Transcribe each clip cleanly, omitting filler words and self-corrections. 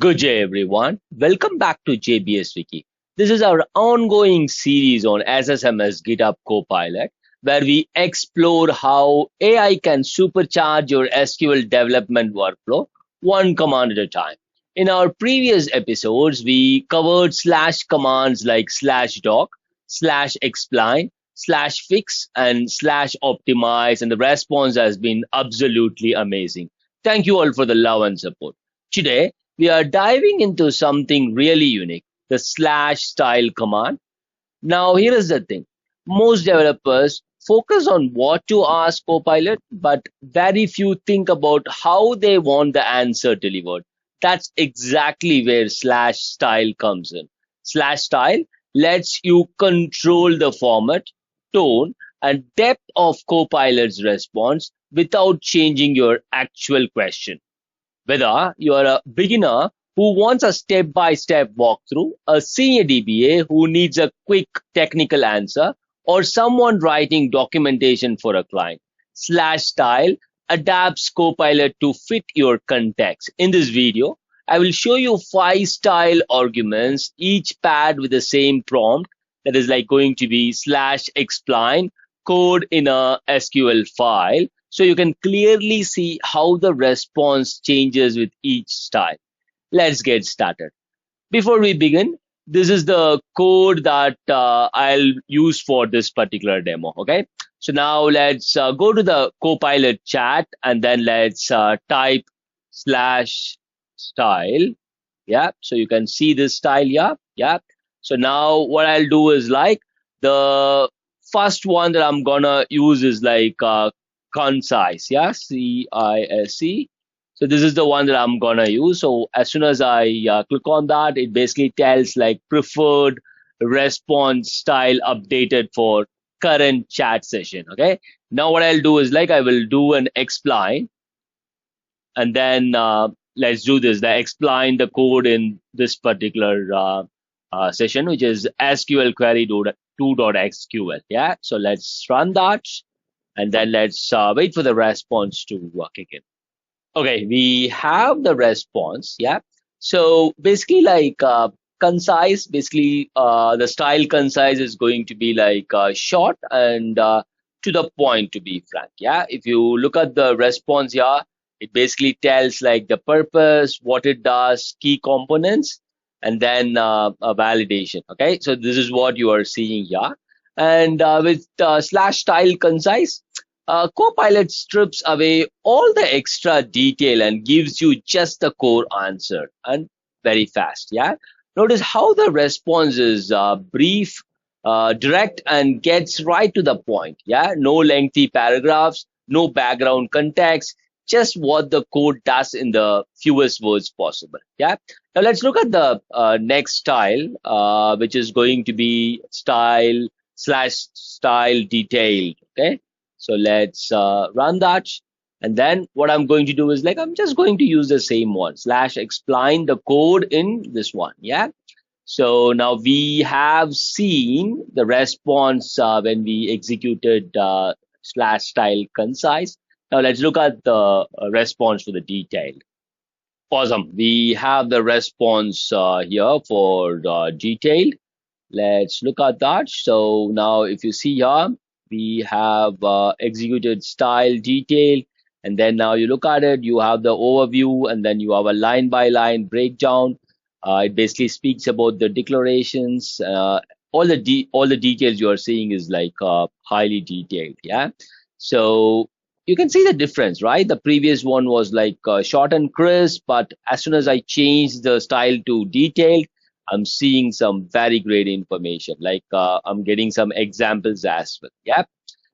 Good day, everyone. Welcome back to JBSWiki. This is our ongoing series on SSMS GitHub Copilot, where we explore how AI can supercharge your SQL development workflow one command at a time. In our previous episodes, we covered slash commands like slash doc, slash explain, slash fix, and slash optimize, and the response has been absolutely amazing. Thank you all for the love and support. Today, we are diving into something really unique, the slash style command. Now, here is the thing. Most developers focus on what to ask Copilot, but very few think about how they want the answer delivered. That's exactly where slash style comes in. Slash style lets you control the format, tone, and depth of Copilot's response without changing your actual question. Whether you are a beginner who wants a step-by-step walkthrough, a senior DBA who needs a quick technical answer, or someone writing documentation for a client, slash style adapts Copilot to fit your context. In this video, I will show you 5 style arguments, each paired with the same prompt, that is like going to be slash explain code in a SQL file, so you can clearly see how the response changes with each style. Let's get started. Before we begin, this is the code that I'll use for this particular demo. Okay, so now let's go to the Copilot chat and then let's type slash style. Yeah, so you can see this style here. Yeah, so now what I'll do is like the first one that I'm gonna use is like concise. Yeah, CISE. So this is the one that I'm gonna use. So as soon as I click on that, it basically tells like preferred response style updated for current chat session. Okay, now what I'll do is like I will do an explain, and then let's do this. The explain the code in this particular session, which is SQL query 2.xql. Yeah, so let's run that, and then let's wait for the response to kick in. Okay, we have the response. Yeah, so basically like concise, basically the style concise is going to be like short and to the point, to be frank. Yeah, if you look at the response here, it basically tells like the purpose, what it does, key components, and then a validation. Okay, so this is what you are seeing here. And with slash style concise, Copilot strips away all the extra detail and gives you just the core answer, and very fast. Yeah, notice how the response is brief, direct, and gets right to the point. Yeah, no lengthy paragraphs, no background context, just what the code does in the fewest words possible. Yeah, now let's look at the next style, which is going to be style slash style detailed. Okay, so let's run that, and then what I'm going to do is like I'm just going to use the same one, slash explain the code in this one. Yeah, so now we have seen the response when we executed slash style concise. Now let's look at the response for the detailed. Awesome, we have the response here for detailed. Let's look at that. So now if you see here, we have executed style detail, and then now you look at it, you have the overview, and then you have a line by line breakdown. It basically speaks about the declarations. All the details you are seeing is like highly detailed. Yeah, so you can see the difference, right? The previous one was like short and crisp, but as soon as I change the style to detailed, I'm seeing some very great information. Like I'm getting some examples as well. Yeah.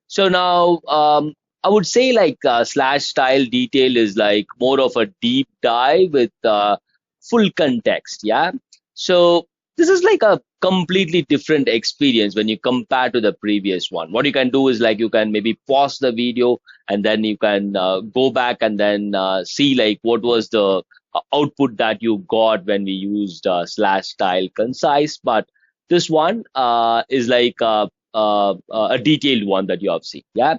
So now I would say like slash style detail is like more of a deep dive with full context. Yeah. So this is like a completely different experience when you compare to the previous one. What you can do is like you can maybe pause the video and then you can go back and then see like what was the output that you got when we used slash style concise. But this one is like a detailed one that you have seen. Yeah.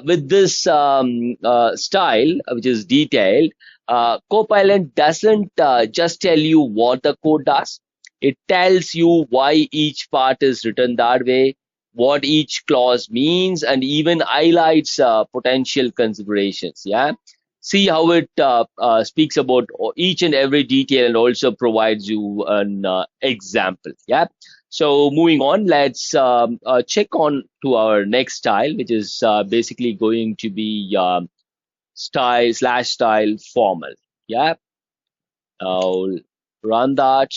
With this style, which is detailed, Copilot doesn't just tell you what the code does. It tells you why each part is written that way, what each clause means, and even highlights potential considerations. Yeah, see how it speaks about each and every detail and also provides you an example. Yeah. So moving on, let's check on to our next style, which is basically going to be style formal. Yeah. Now run that,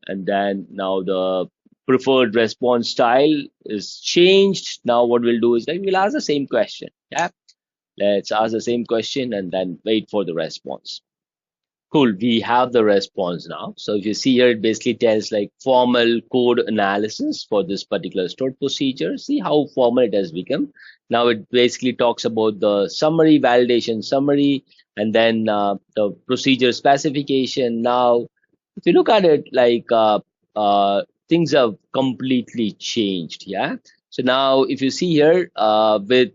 and then now the preferred response style is changed. Now what we'll do is like we'll ask the same question. Yeah. Let's ask the same question and then wait for the response. Cool, we have the response now. So if you see here, it basically tells like formal code analysis for this particular stored procedure. See how formal it has become. Now it basically talks about the summary, validation summary, and then the procedure specification. Now, if you look at it, like things have completely changed. Yeah. So now if you see here with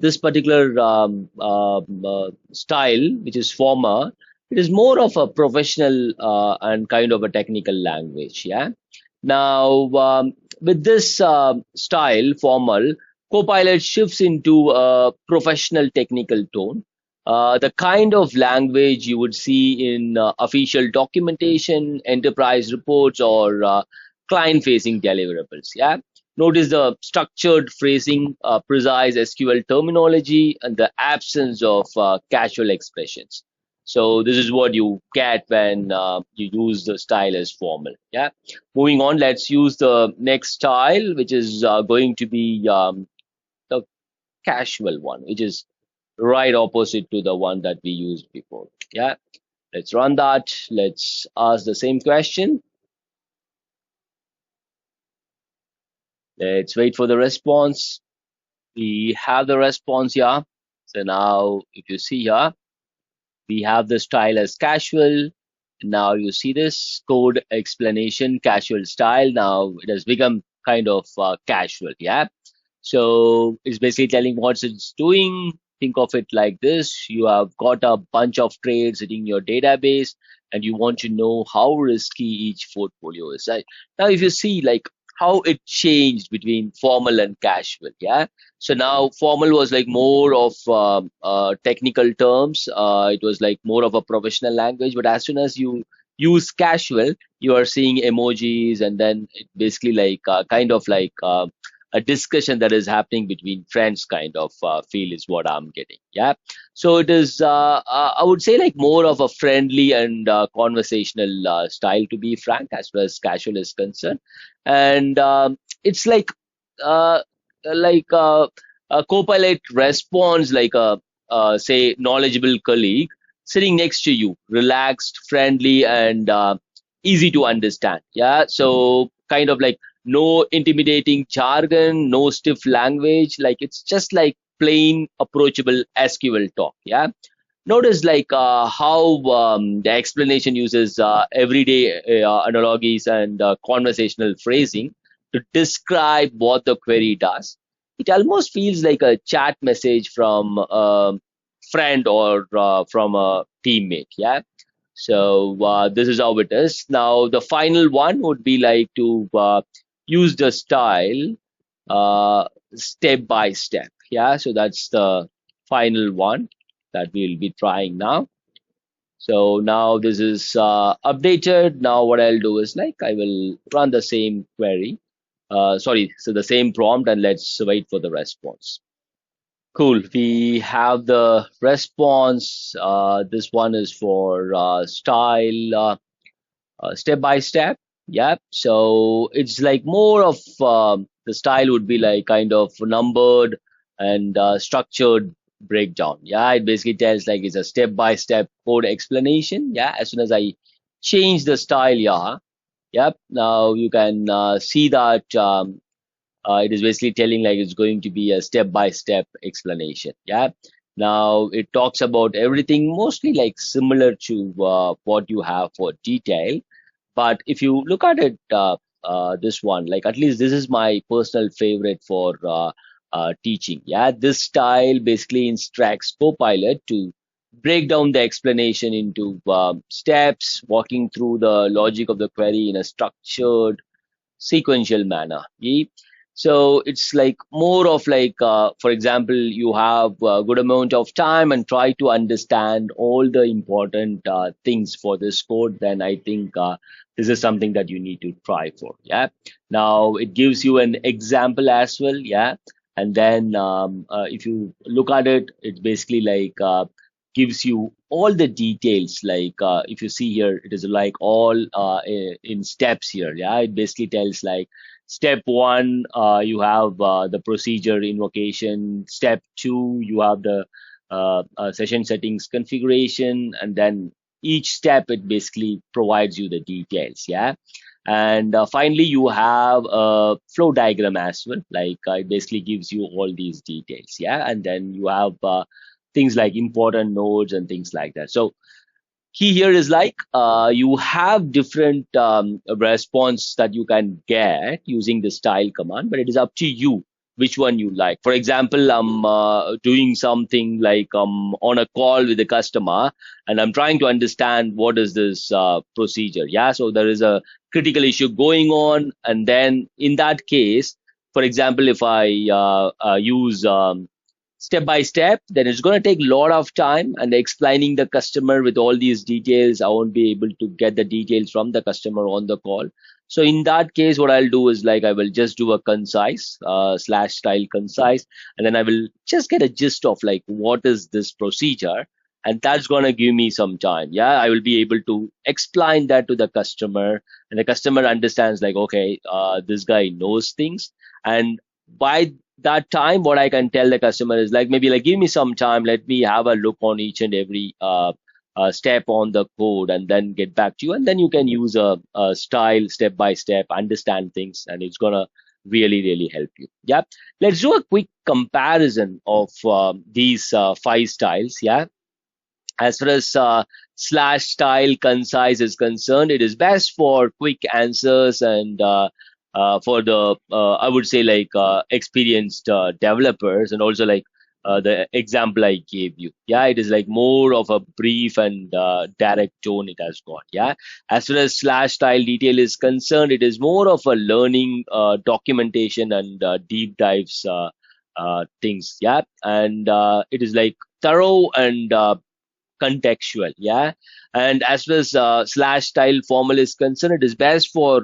this particular style, which is former, it is more of a professional and kind of a technical language. Yeah. Now, with this style, formal, Copilot shifts into a professional technical tone. The kind of language you would see in official documentation, enterprise reports, or client-facing deliverables. Yeah. Notice the structured phrasing, precise SQL terminology, and the absence of casual expressions. So this is what you get when you use the style as formal. Yeah. Moving on, let's use the next style, which is going to be the casual one, which is right opposite to the one that we used before. Yeah. Let's run that. Let's ask the same question. Let's wait for the response. We have the response here. So now if you see here, we have the style as casual. Now you see this code explanation, casual style. Now it has become kind of casual. Yeah. So it's basically telling what it's doing. Think of it like this. You have got a bunch of trades in your database and you want to know how risky each portfolio is. Right? Now, if you see like how it changed between formal and casual. Yeah. So now formal was like more of technical terms. It was like more of a professional language. But as soon as you use casual, you are seeing emojis and then it basically like kind of like a discussion that is happening between friends kind of feel is what I'm getting. Yeah. So it is, I would say like more of a friendly and conversational style, to be frank, as far as casual is concerned. And it's uh, like a Copilot responds like a, say, knowledgeable colleague sitting next to you, relaxed, friendly, and easy to understand. Yeah. So kind of like no intimidating jargon, no stiff language. Like it's just like plain approachable SQL talk. Yeah. Notice like how the explanation uses everyday analogies and conversational phrasing to describe what the query does. It almost feels like a chat message from a friend or from a teammate. Yeah. So this is how it is. Now the final one would be like to use the style step by step. Yeah, so that's the final one that we'll be trying now. So now this is updated. Now what I'll do is like I will run the same query. Sorry, so the same prompt, and let's wait for the response. Cool. We have the response. This one is for style step by step. Yeah. So it's like more of the style would be like kind of numbered and structured breakdown. Yeah. It basically tells like it's a step by step code explanation. Yeah. As soon as I change the style, yeah. Yep. Now you can see that it is basically telling like it's going to be a step by step explanation. Yeah. Now it talks about everything mostly like similar to what you have for detail. But if you look at it, this one, like at least this is my personal favorite for teaching. Yeah, this style basically instructs Copilot to break down the explanation into steps, walking through the logic of the query in a structured sequential manner. So it's like more of like, for example, you have a good amount of time and try to understand all the important things for this code, then I think this is something that you need to try for. Yeah. Now it gives you an example as well. Yeah. And then if you look at it, it's basically like gives you all the details. Like if you see here, it is like all in steps here. Yeah. It basically tells like, step one, you have the procedure invocation. Step two, you have the session settings configuration, and then each step it basically provides you the details. Yeah, and finally you have a flow diagram as well. Like it basically gives you all these details. Yeah, and then you have things like important nodes and things like that. So key here is like you have different response that you can get using the style command, but it is up to you which one you like. For example, I'm doing something like on a call with a customer and I'm trying to understand what is this procedure. Yeah, so there is a critical issue going on, and then in that case, for example, if I use step by step, then it's going to take a lot of time, and explaining the customer with all these details, I won't be able to get the details from the customer on the call. So in that case, what I'll do is like I will just do a concise slash style concise, and then I will just get a gist of like what is this procedure, and that's going to give me some time. Yeah, I will be able to explain that to the customer, and the customer understands like, okay, this guy knows things. And by that time, what I can tell the customer is like, maybe like, give me some time, let me have a look on each and every step on the code, and then get back to you. And then you can use a style step by step, understand things, and it's gonna really help you. Yeah, let's do a quick comparison of these 5 styles. Yeah, as far as slash style concise is concerned, it is best for quick answers and for the I would say like experienced developers, and also like the example I gave you. Yeah, it is like more of a brief and direct tone it has got. Yeah, as far as slash style detail is concerned, it is more of a learning documentation and deep dives things. Yeah, and it is like thorough and contextual. Yeah, and as far as slash style formal is concerned, it is best for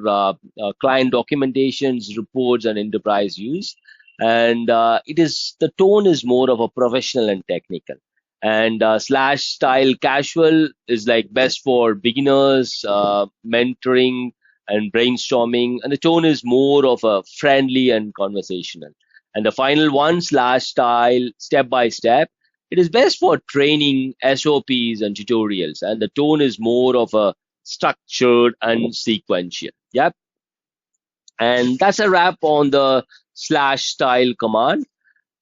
client documentations, reports, and enterprise use. And it is the tone is more of a professional and technical. And slash style casual is like best for beginners, mentoring, and brainstorming, and the tone is more of a friendly and conversational. And the final one, slash style step by step, it is best for training, SOPs, and tutorials, and the tone is more of a structured and sequential. Yep. And that's a wrap on the slash style command.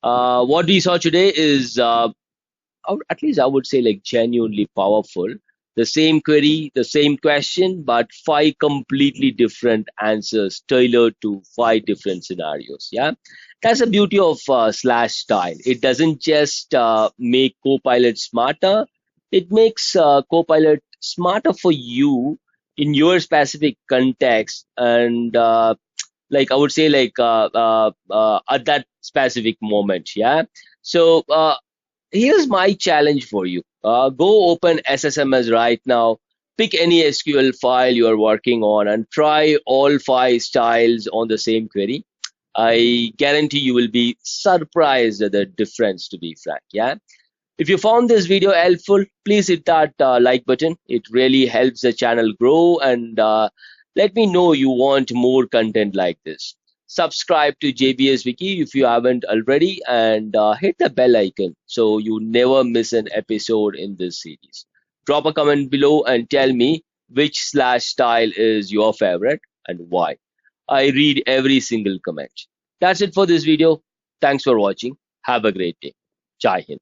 What we saw today is, or at least I would say, like genuinely powerful. The same query, the same question, but 5 completely different answers tailored to 5 different scenarios. Yeah, that's the beauty of slash style. It doesn't just make Copilot smarter; it makes Copilot smarter for you in your specific context, and like I would say, like at that specific moment. Yeah. So here's my challenge for you. Go open SSMS right now, pick any SQL file you are working on, and try all 5 styles on the same query. I guarantee you will be surprised at the difference, to be frank. Yeah. If you found this video helpful, please hit that like button. It really helps the channel grow, and let me know you want more content like this. Subscribe to JBSWiki if you haven't already, and hit the bell icon so you never miss an episode in this series. Drop a comment below and tell me which slash style is your favorite and why. I read every single comment. That's it for this video. Thanks for watching. Have a great day. Jai Hind.